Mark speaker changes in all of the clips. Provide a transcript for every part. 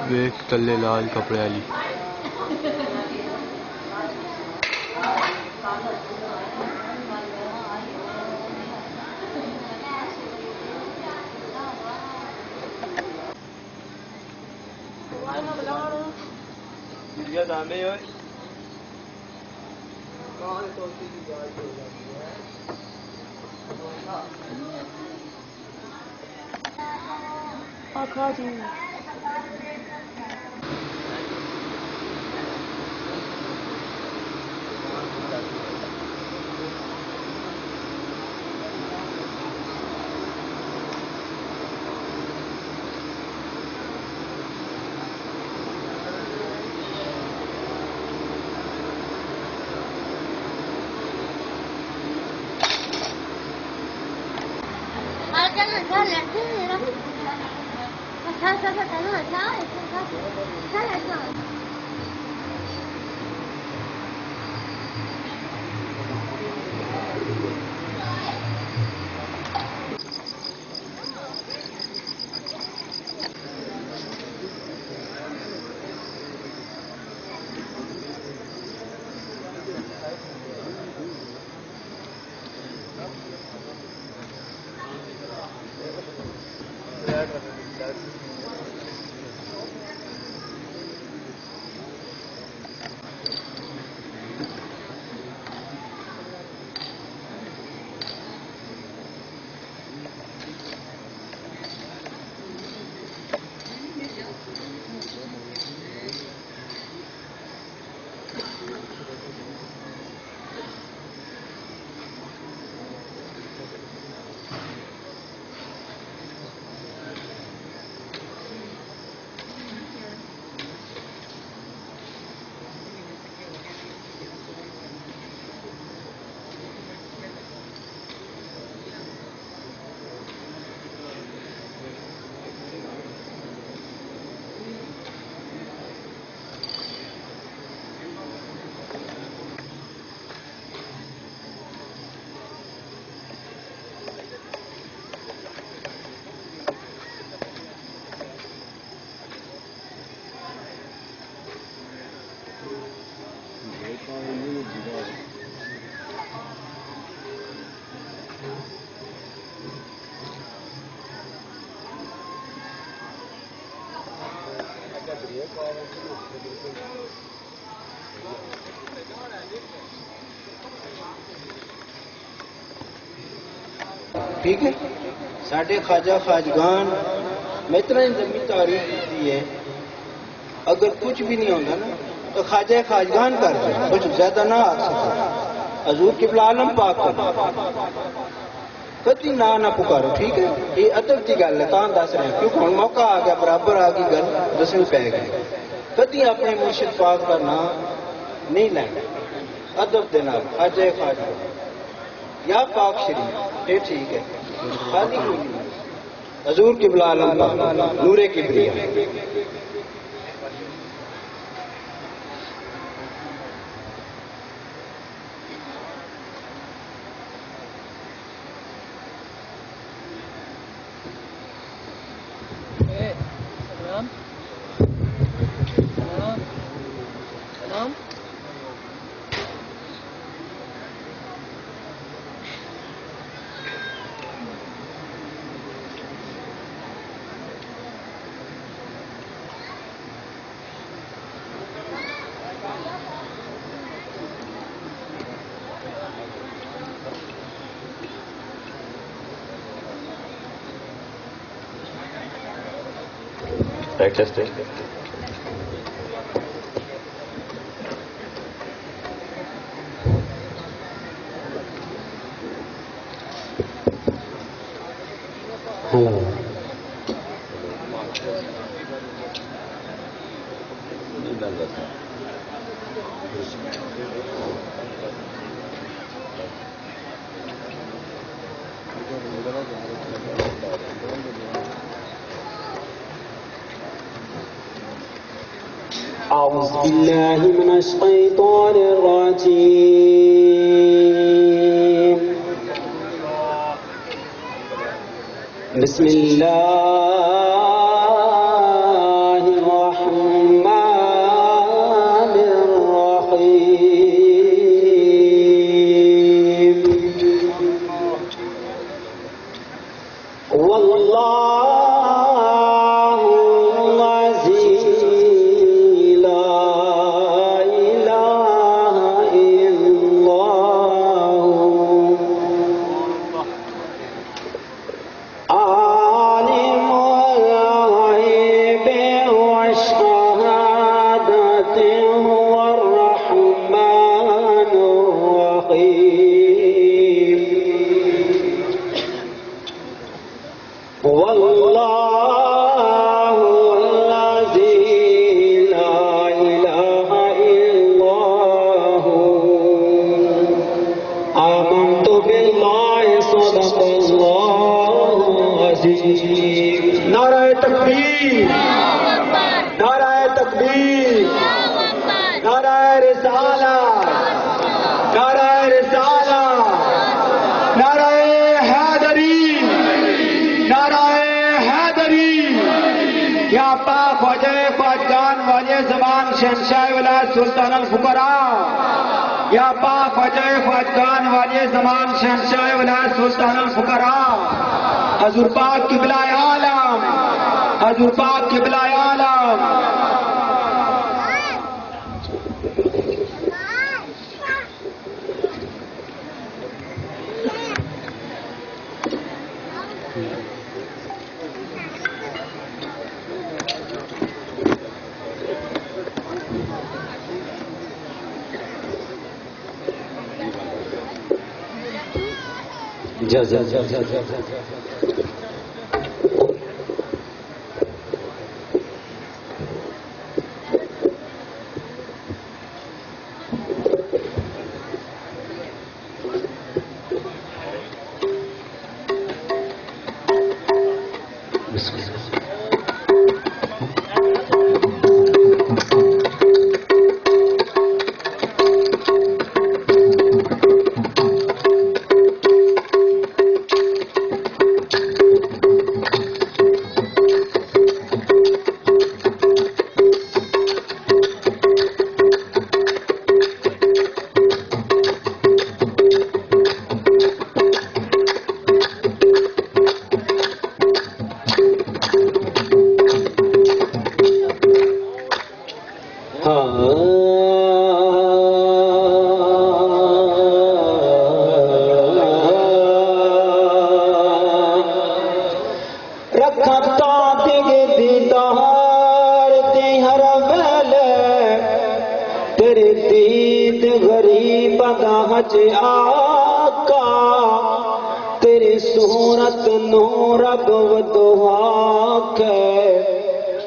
Speaker 1: वेख तले लाल कपड़े वाली
Speaker 2: ठीक है। साढ़े ख्वाजा खाजगान मैं इतना जमी तारीफ की है, अगर कुछ भी नहीं होगा ना तो ख्वाजा खाजगान कर दे, कुछ ज्यादा ना आ सके। हजूर किबला आलम पाक कभी ना पुकारो, ठीक है। ये अदब की गल है, तां दस रहे क्योंकि हम मौका आ गया, बराबर आ गई गल, दसवीं पै गई। कभी अपने मुर्शिद पाक का नाम नहीं लेना, अदब के नाल ख्वाजा खाजगा या पाक शरीफ, ये ठीक है। खादी कोई नहीं, हजूर किबला आलम पाक नूरे किबरिया।
Speaker 1: Testing. Oh.
Speaker 3: أعوذ بالله من الشيطان الرجيم بسم الله الرحمن الرحيم والله الذي لا إله إلا هو عالم الغيب والشهادة هو الرحمن الرحيم والله الذي لا إله إلا هو آمنت بالله صدق الله العظيم नाराए तकबीर नाराए तकबीर नाराए रिसालत नाराए रिसालत नाराए हैदरी नाराए हैदरी या पाक वजह फाजगान वाजे जबान शहंशाह विलायत सुल्तान अल फुकरा या पाक वजह फाजगान वाजे जबान शहंशाह विलायत सुल्तान अल फुकरा हजूर पाक किबलाए आलम हजूर पाक किबलाए आलम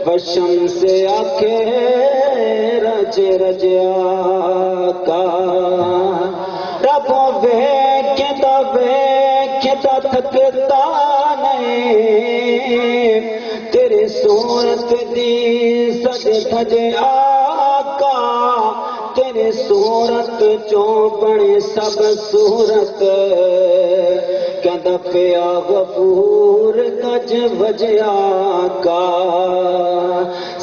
Speaker 3: वशम से आखे रज रज आका रब वेख्यता थकता नहीं तेरी सूरत दी सज धज आका तेरी सूरत चो बने सब सूरत कहता पिया गफूर गज बजया का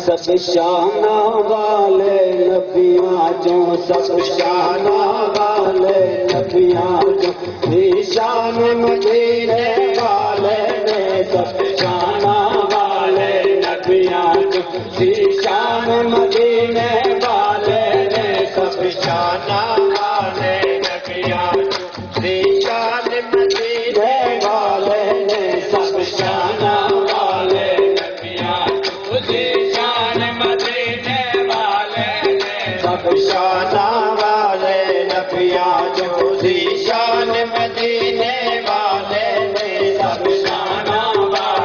Speaker 3: सब शाना वाले नबियां जो सब शाना वाले नबियां जो निशान मदीने वाले ने सब शाना वाले नबियां जो निशान मदीने वाले ने सब शाना वाले नबियां जो निशान मदीने वाले ने सब शाना वाले नबियां जो निशान मदीने वाले ने सब शाना वाले नबियां जो निशान मदीने वाले ने सब शाना वाले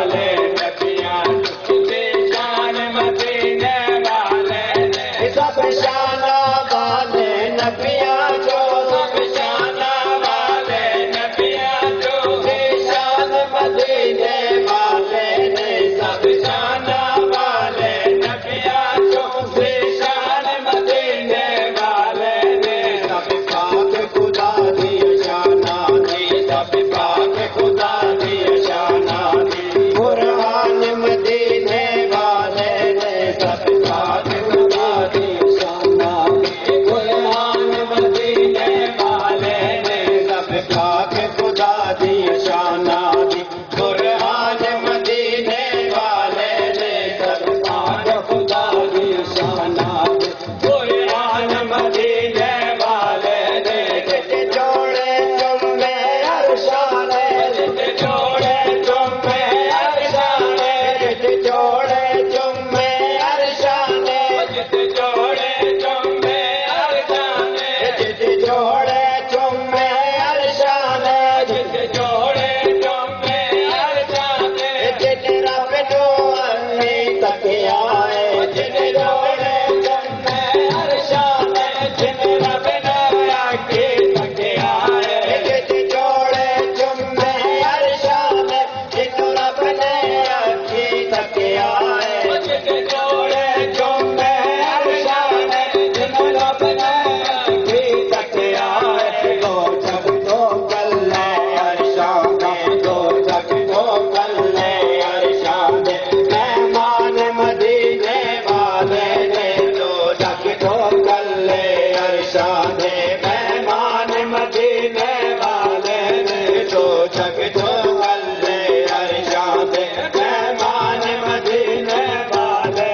Speaker 3: जग जो अल्ले अरशाद मेहमान मदीने वाले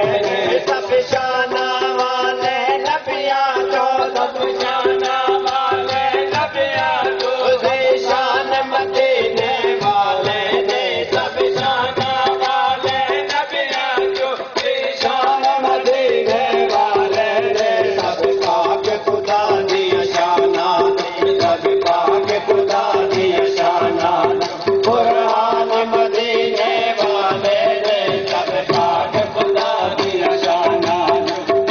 Speaker 3: सब शाना वाले नबिया जो सब शाना वाले नबिया जो शान मदीने वाले ने सब शाना वाले नबिया जो शान मदीने वाले ने सब पाक खुदा दी शाना सब पाक खुदा दी शाना कुरान मदीने वाले ने सब पाक खुदा दी शाना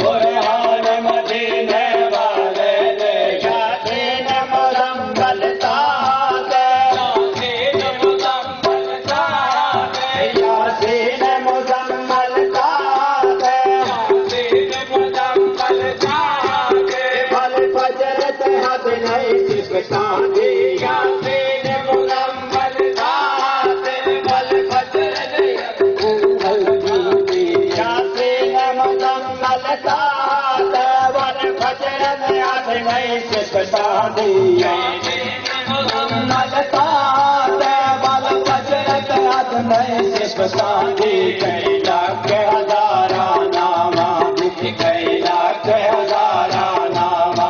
Speaker 3: कुरान मदीने वाले ने यासीन मुजम्मल सादे यासीन मुजम्मल सादे यासीन मुजम्मल सादे यासीन मुजम्मल सादे फल फजर ते हद नहीं सिफतांदी यासीन मुजम्मल सादे फल फजर नहीं हल्दी यासीन मुजम्मल सादे फल फजर ते हद नहीं सिफतांदी यासीन मुजम्मल सादे फल फजर ते हद नहीं सिफतांदी कई लाख हजारा नामा कई लाख हजारा नामा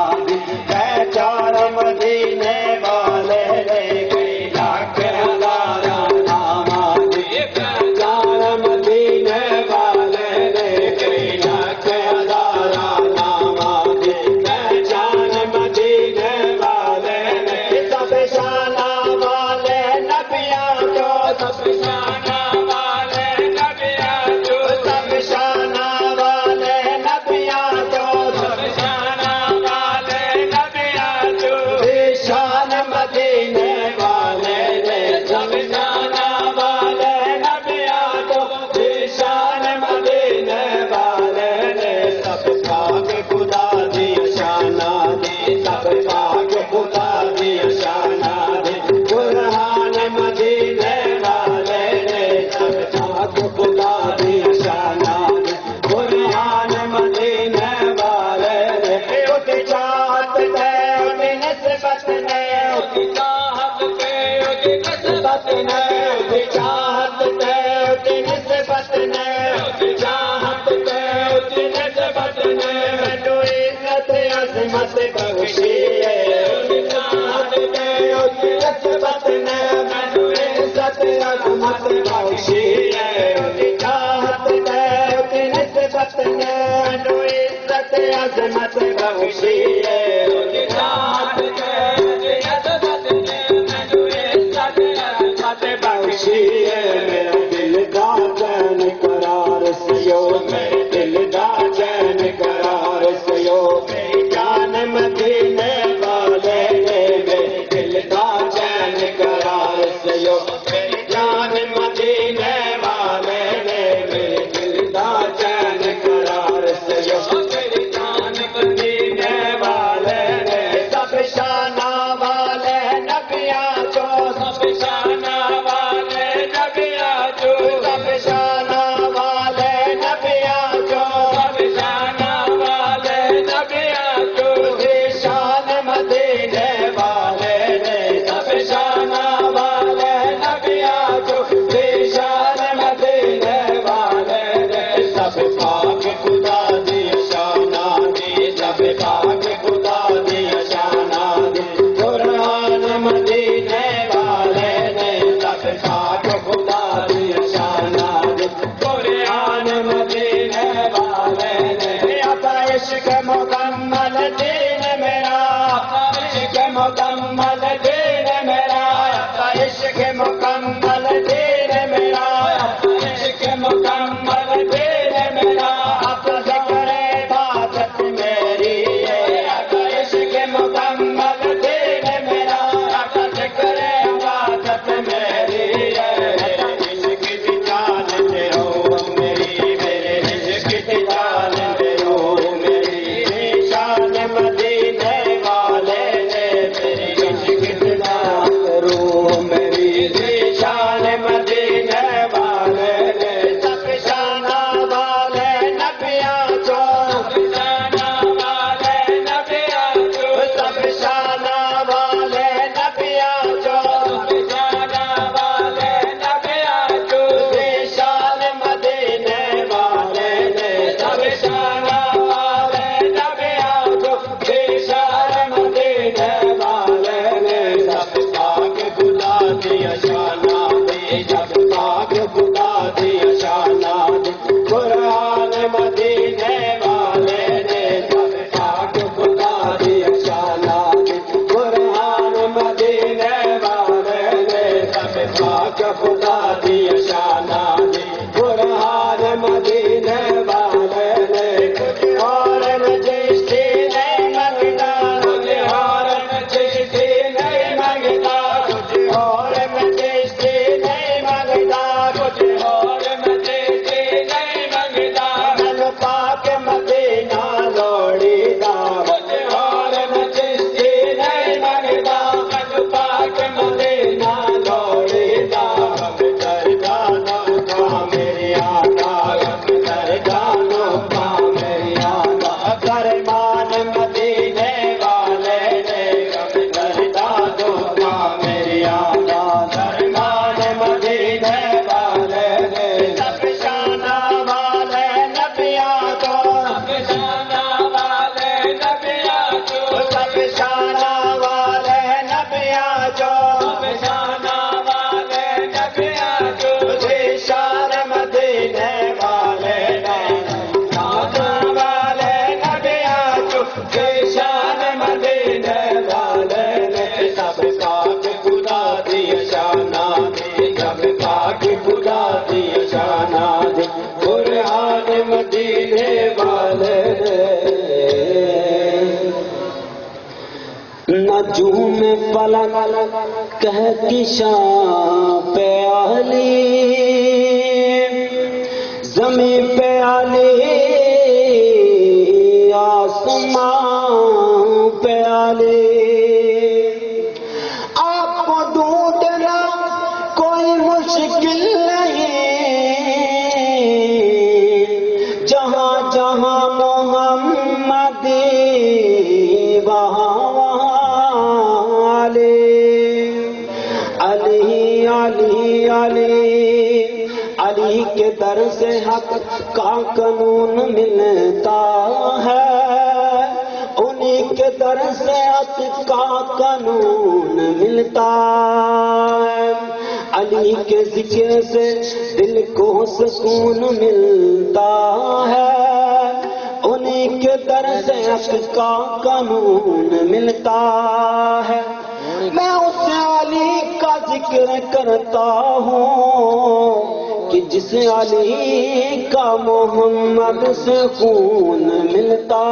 Speaker 3: पहचान मदीने वाले ने कई लाख हजारा नामा पहचान मदीने वाले ने कई लाख हजारा नामा पहचान मदीने वाले ने सब शाना वाले नबिया जो सब शाना वाले नबिया जो सब शाना वाले नबिया जो सब शाना वाले नबिया जो शान मदीने वाले ने सब शाना वाले नबिया जो शान मदीने वाले ने सब पाक खुदा दी शाना दे सब पाक खुदा दी शाना दे कुरान मदीने वाले ने सब पाक खुदा दी शाना दे कुरान मदीने वाले ने उठी चाहत है उठी निस्बत ने उठी चाहत है उठी निस्बत ने उठी चाहत है उठी निस्बत ने उठी चाहत है उठी निस्बत ने मैनू इज्जत अज़मत बख्शी है उठी चाहत है उठी निस्बत ने मैनू इज्जत अज़मत बख्शी है उठी चाहत है उठी निस्बत ने मैनू इज्जत अज़मत बख्शी है उठी चाहत है उठी निस्बत ने मैनू इज्जत अज़मत बख्शी है मेरा दिल दा चैन करार सियो मेरे दिल दा चैन करार सियो मेरी जान मदीने वाले ने मेरे दिल दा चैन करार सियो मेरी जान मदीने वाले ने मेरे दिल दा चैन करार सियो मेरी जान मदीने वाले ने सब शाना वाले नबिया जो सब शाना वाले नबिया दी शाना दी जब पाक खुदा दी शाना दी कुरान मदीने वाले ने जब पाक खुदा दी शाना दी कुरान मदीने वाले ने जब पाक खुदा दी शाना दी कुरान मदीने वाले ने कुछ और चिश्ती नहीं मंगता कुछ और चिश्ती नहीं मंगता कुछ और चिश्ती नहीं मंगता कुछ और चिश्ती नहीं मंगता मन पाक मदीना लोड़ीदा कुछ और चिश्ती नहीं मंगता मन पाक मदीना लोड़ीदा दरगानो का मेरी आका दरगानो का मेरी आका फरमान मदीने वाले ने दरगानो का मेरी आका फरमान मदीने वाले ने सब शाना वाले नबिया को सब शाना वाले नबिया को सब शाना वाले नबिया को सब शाना वाले नबिया को शान मदीने वाले ने शाना वाले नबिया को शान मदीने वाले ने सब पाक खुदा दी शाना दी सब पाक खुदा दी शाना दी कुरान मदीने वाले नजूम फलक कह की शान पे आली जमीन पे आली आसमां पे आली आपको ढूंढना कोई मुश्किल नहीं जहां जहां मोहम्मदी वहां अली अली अली अली के दर से हक का कानून मिलता है उन्हीं के दर से हक का कानून मिलता है अली के जिक्र से दिल को सुकून मिलता है उन्हीं के दर से हक का कानून मिलता है मैं उस अली का जिक्र करता हूँ कि जिस अली का मोहम्मद से खून मिलता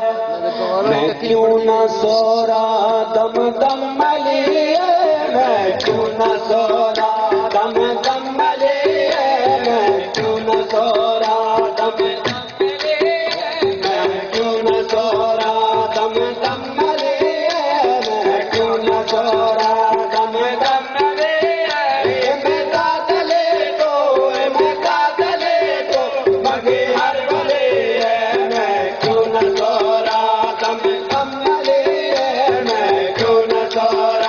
Speaker 3: है मैं क्यों न सोरा दम दम अली मैं क्यों न सोरा दम दम अली मैं क्यों न सोरा दम मैं क्यों न सोरा दम दम अली मैं क्यों न सोरा दम दम अली मैं कातले तो मगे हर बले मैं क्यों न सोरा दम दम अली मैं क्यों न सोरा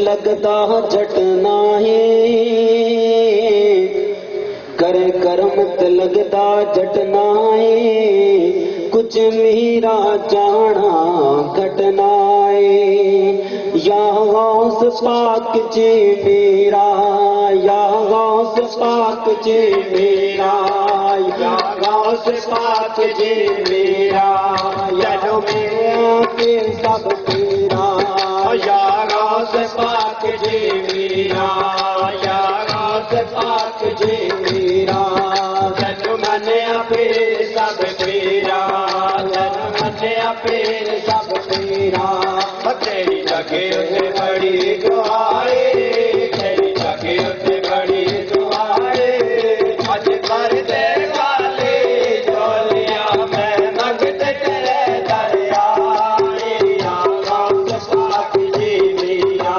Speaker 3: लगदा जटना है करे कर्म ते लगदा जटना है कुछ मेरा जाना घटना है या गौस पाक जी मेरा या गौस पाक जी मेरा या गौस पाक जी मेरा जनो में के सब तेरा या गौस पाक जी मेरा या गौस पाक जी मेरा जनो मने फिर सब तेरा जनो मने फिर सब तेरा तेरी जगे उसे बड़ी दुआए तेरी जगे उसे बड़ी दुआए आज कर दे वाले झोलिया मैं मंगते तेरे दरिया या गौस पाक जी मेरा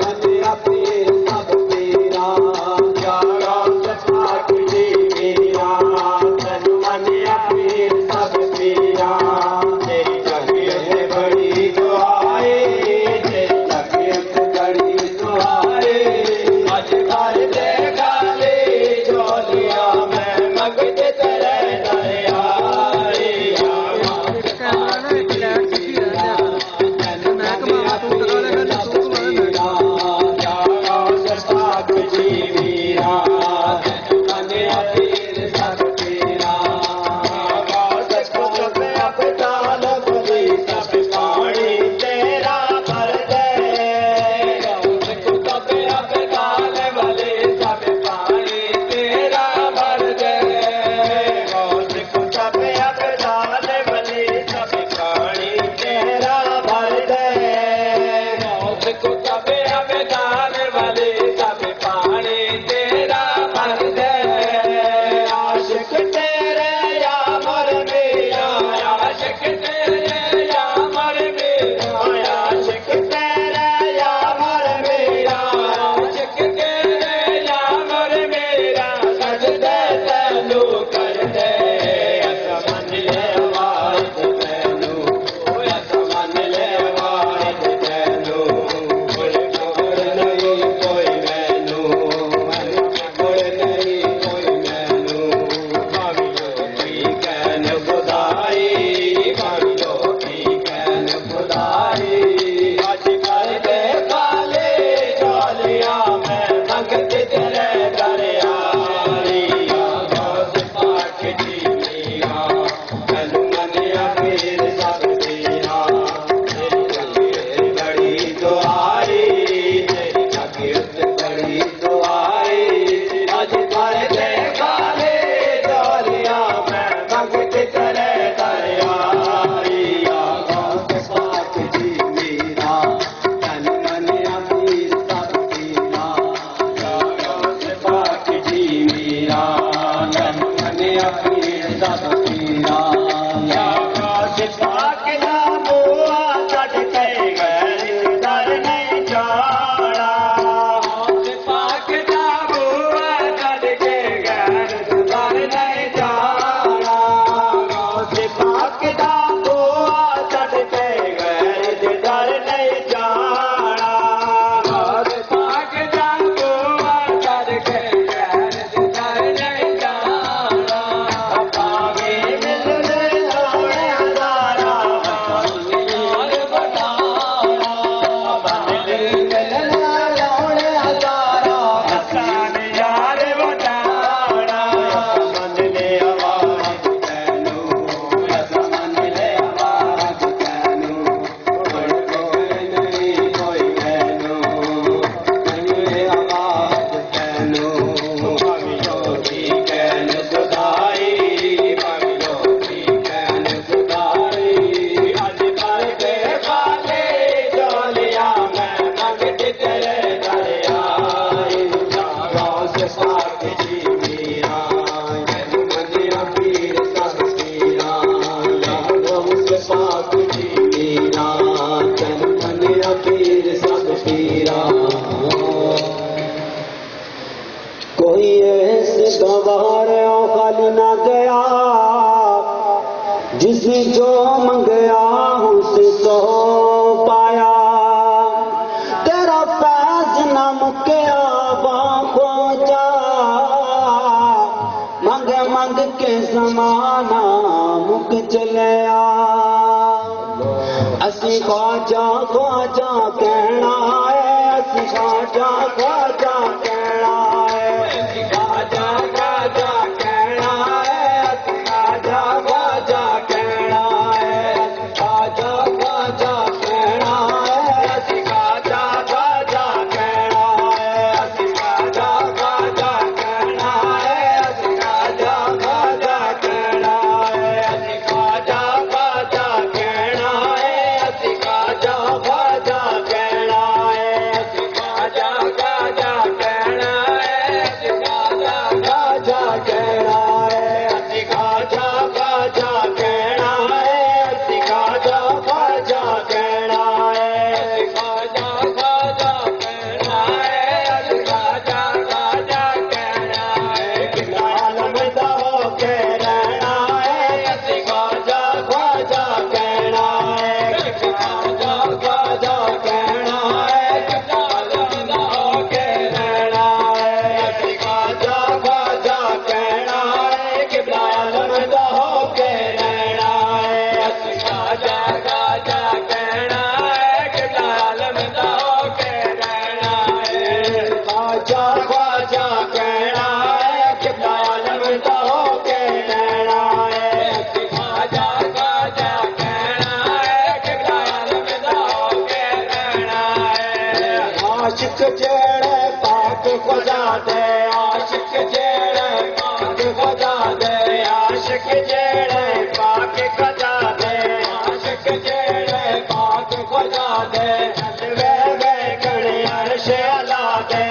Speaker 3: मने फिर सब तेरा या गौस पाक जी मेरा तनु मने फिर सब तेरा तेरी जगे उसे बड़ी दुआए तेरी जगे उसे बड़ी दुआए आज कर दे गाले झोलिया मैं मंगते तेरे दरिया या गौस पाक जी मेरा तनु मने फिर सब तेरा या गौस पाक जी मेरा तनु मने फिर सब तेरा गौस पाक अब डाल बली सब पानी तेरा भर दे गौस अब डाल बली सब पानी तेरा भर दे गौस अब डाल बली सब पानी तेरा भर दे गौस अब डाल बली सब पानी तेरा भर दे आशिक तेरे या मर मेरा आशिक तेरे या मर मेरा आशिक तेरे या मर मेरा आशिक तेरे या मर मेरा सजदे तैनू कर दे असमन ले वाहिद तैनू असमन ले वाहिद तैनू कोई खबर नहीं कोई मैनू कोई नहीं कोई मैनू भावियो की कहन खुदाई भावियो की कहन खुदाई आज कर दे काले झोलिया मैं मंगते तेरे दरिया या गौस पाक जी मेरा तनु मने फिर सब तेरा तेरी जगे बड़ी दुआई तेरी जगे बड़ी दुआई आज कर दे काले झोलिया मैं मंगते तेरे दरिया या गौस पाक जी मेरा तनु मने फिर सब तेरा या गौस पाक जी मेरा तनु मने फिर सब तेरा या गौस पाक दा बुआ छड़ के गैर दर नहीं जाना गौस पाक दा बुआ छड़ के गैर दर नहीं जाना गौस पाक दा बुआ छड़ के गैर दर नहीं जाना गौस पाक दा बुआ छड़ के गैर दर नहीं जाना पावे मिलने लोड़े हजारा और बताना बदले मिलने लोड़े हजारा हसन यार बताना मन ले आवाज तैनू मन ले आवाज तैनू कोई नहीं कोई मैनू मन ले आवाज तैनू भावियो की कहन खुदाई भावियो की कहन खुदाई आज कर दे काले झोलिया मैं मंगते तेरे दरिया या गौस पाक जी मेरा तनु मने फिर सब तेरा या गौस पाक जी मेरा तनु मने फिर सब तेरा कोई ऐसे गवार खाली ना गया जिस जो मंगया उसे तो पाया तेरा मंग के जमाना मुक चलिया असी ख्वाजा ख्वाजा कहना है असी ख्वाजा ख्वाजा कहना है असी ख्वाजा ख्वाजा कहना है असी ख्वाजा ख्वाजा कहना है असी ख्वाजा ख्वाजा कहना है असी ख्वाजा ख्वाजा कहना है असी ख्वाजा ख्वाजा कहना है असी ख्वाजा ख्वाजा कहना है असी ख्वाजा ख्वाजा कहना है असी ख्वाजा ख्वाजा कहना है असी ख्वाजा ख्वाजा कहना है असी ख्वाजा ख्वाजा कहना है असी ख्वाजा ख्वाजा कहना है असी ख्वाजा ख्वाजा कहना है असी ख्वाजा ख्वाजा कहना है असी ख्वाजा ख्वाजा कहना है कितना आलम दा हो के रहना है असी ख्वाजा ख्वाजा कहना है कितना ख्वाजा ख्वाजा कहना है कितना आलम दा हो के रहना है असी ख्वाजा ख्वाजा कहना है कितना आलम दा हो के रहना है असी ख्वाजा ख्वाजा कहना है कितना आलम दा हो के रहना है ख्वाजा ख्वाजा कहना है कितना आलम दा हो के रहना है असी ख्वाजा ख्वाजा कहना है कितना आलम दा हो के रहना है आशिक जेड़े पाक खुदा दे आशिक जेड़े पाक खुदा दे आशिक जेड़े पाक खुदा दे आशिक जेड़े पाक खुदा दे वे वे गणे अर्श अला दे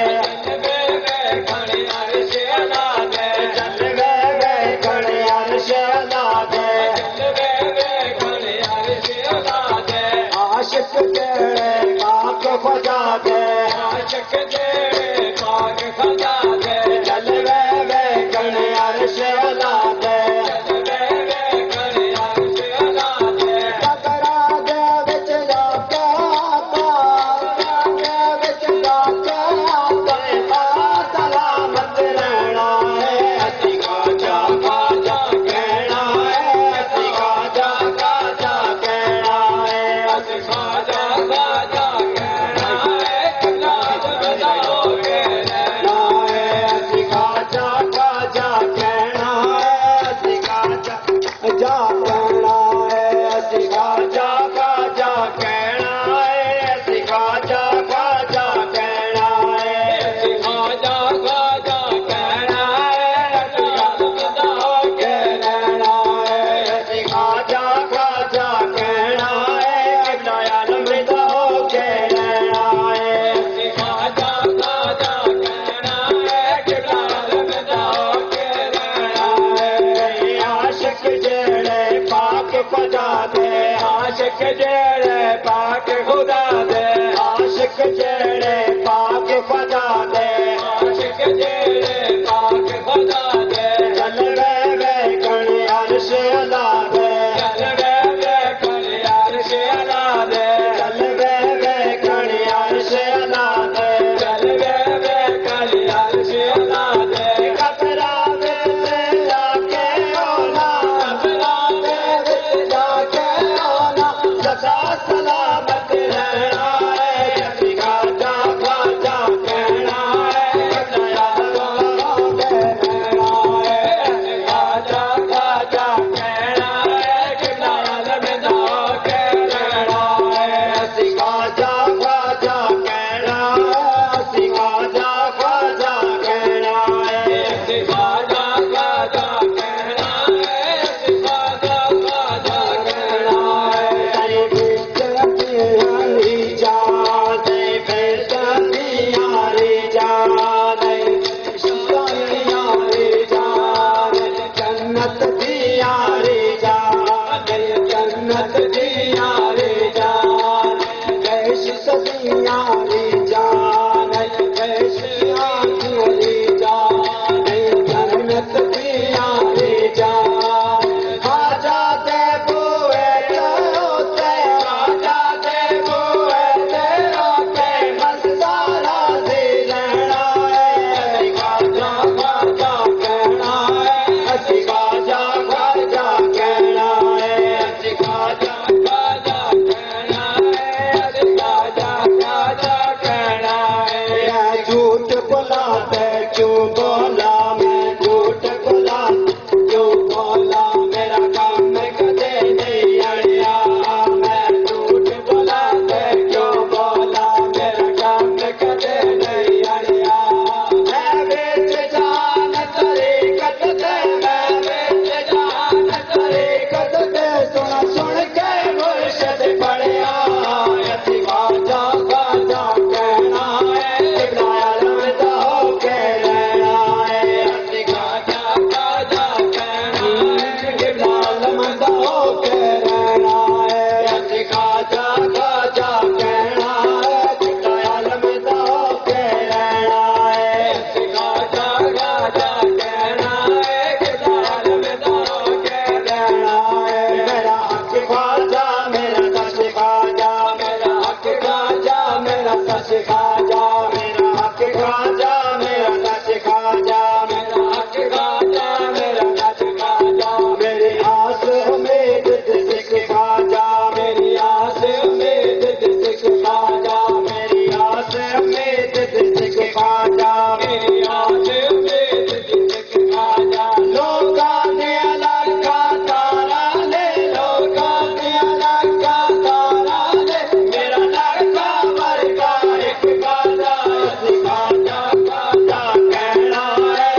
Speaker 3: वे वे गणे अर्श अला दे चल वे वे गणे अर्श अला दे वे वे गणे अर्श अला दे आशिक जेड़े पाक खुदा दे आशिक जेड़े पाक खुदा दे चल वे वे गणे अर्श अला दे चल वे वे गणे अर्श अला दे कतरा दे विच जाके आता दे विच जाके आता सलामत रहना है असी ख्वाजा ख्वाजा कहना है असी ख्वाजा ख्वाजा कहना है असी ख्वाजा ख्वाजा कहना है कितना बता हो के रहना है असी ख्वाजा ख्वाजा कहना है असी ख्वाजा जा कहना है असी ख्वाजा ख्वाजा कहना है असी ख्वाजा ख्वाजा कहना है असी ख्वाजा ख्वाजा कहना है असी ख्वाजा हो के रहना है असी ख्वाजा ख्वाजा कहना है कितना आलम दा हो के रहना है असी ख्वाजा ख्वाजा कहना है कितना आलम दा हो के रहना है आशिक जेड़े पाक खुदा दे आशिक जेड़े पाक खुदा दे आशिक जेड़े पाक खुदा दे आशिक जेड़े पाक खुदा दे चल वे वे गणे अर्श अला दे चल वे वे गणे अर्श अला दे चल वे वे गणे अर्श अला दे चल वे वे गणे अर्श अला दे कतरा दे जाके ओला कतरा दे जाके ओला सदा सलामत रहना है असी ख्वाजा ख्वाजा कहना है कितना आलम झूठ बुलाते क्यों बोला, मैं झूठ बुला क्यों बोला, मेरा काम कदे नहीं अड़िया। मैं झूठ बुलाते क्यों बोला, मेरा काम कदे नहीं अड़िया। मैं बेच जान तरीकत दे, मैं बेच जान तरीकत दे, सुन सुन के मुर्शद पढ़िया। यति खाजा खाजा कहना है, इब्राहिम तो के रहना है। यति खाजा खाजा कहना है, इब्राहिम तो के रहना है। यति खाजा खाजा कहना है, इब्राहिम तो के रहना है। यति खाजा खाजा कहना है, इब्राहिम तो के रहना है। मेरा हक खाजा मेरा दस खाजा, मेरा हक खाजा मेरा दस खाजा, मेरा हक खाजा मेरा दस खाजा, मेरा हक खाजा मेरा दस खाजा। मेरी आस उम्मीद दिस खाजा, मेरी आस उम्मीद दिस खाजा, मेरी आस उम्मीद दिस खाजा, मेरी आस उम्मीद दिस खाजा। लोका ने अलग का तारा ले, लोका ने अलग का तारा ले, मेरा लड़का मर का एक खाजा। यति खाजा खाजा कहना है,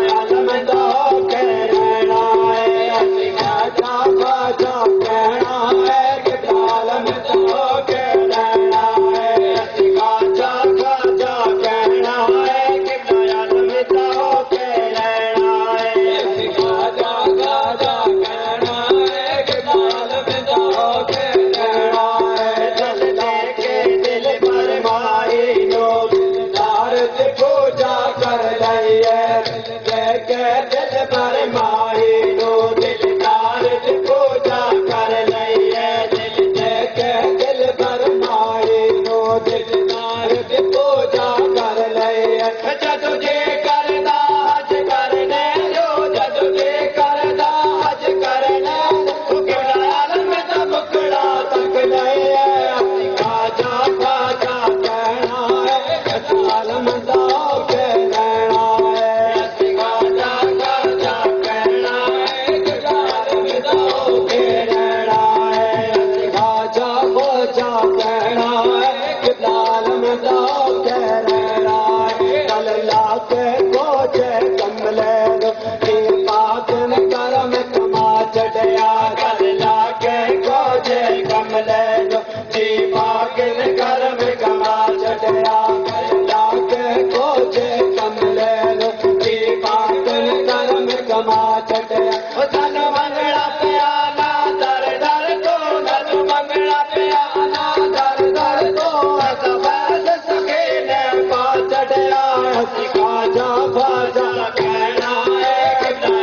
Speaker 3: आलम तो के रहना है। यति खाजा खाजा कहना है, आलम तो के रहना है। यति खाजा खाजा कहना है, आलम तो के रहना है। यति खाजा खाजा कहना है, आलम तो के रहना है। जल लेके दिल पर माई नो, दिलदार से पूजा कर लइए। लेके दिल पर माई नो, दिलदार से पूजा कर लइए। दिल लेके दिल पर माई नो, दिलदार से पूजा कर लइए। जदू जे करदा हज करने जो, जदू जे करदा हज करने जो, केड़ा आलम दा मुकड़ा तक लइए। यति खाजा खाजा कहना है, आलम दा के रहना है। यति खाजा खाजा कहना है, आलम दा के रहना है। यति खाजा खाजा कहना है, आलम दा के रहना है। कल लाके खोजे कमले नो, ये पाक न करम कमा चढ़िया। कल लाके खोजे कमले नो, जी पाक न करम कमा चढ़िया। कल लाके खोजे कमले नो, जी पाक न करम कमा चढ़िया। धन मंगड़ा पिया ना दर दर तो, धन मंगड़ा पिया ना दर दर तो, असफैद सखे ने पा चढ़िया। यति खाजा खाजा कहना है,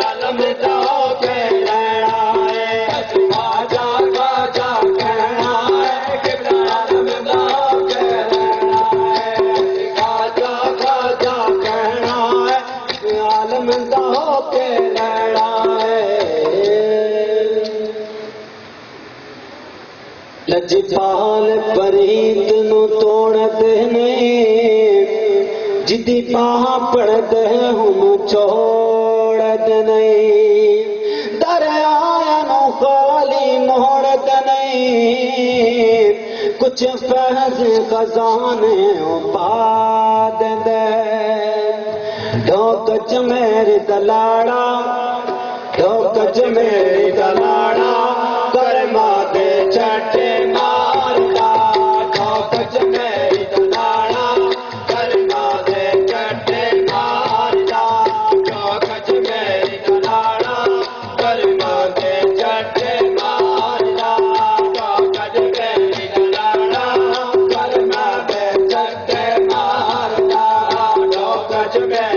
Speaker 3: आलम तो के रहना है। यति खाजा खाजा कहना है, आलम तो के रहना है। यति खाजा खाजा कहना है, आलम तो के रहना है। लजपाल परीत नु तोड़ते नहीं, जिदी पाह पड़ते हम छोड़त नहीं। दरिया नु खाली मोड़त नहीं, कुछ फैज खजाने पाद दे। ढोकच मेरी दलाड़ा, ढोकच मेरी दलाड़ा, कर्मा दे छठे मारदा। ढोकच मेरी दलाड़ा, कर्मा दे छठे मारदा। ढोकच मेरी दलाड़ा, कर्मा दे छठे मारदा। ढोकच मेरी दलाड़ा, कर्मा दे छठे मारदा। ढोकच मेरी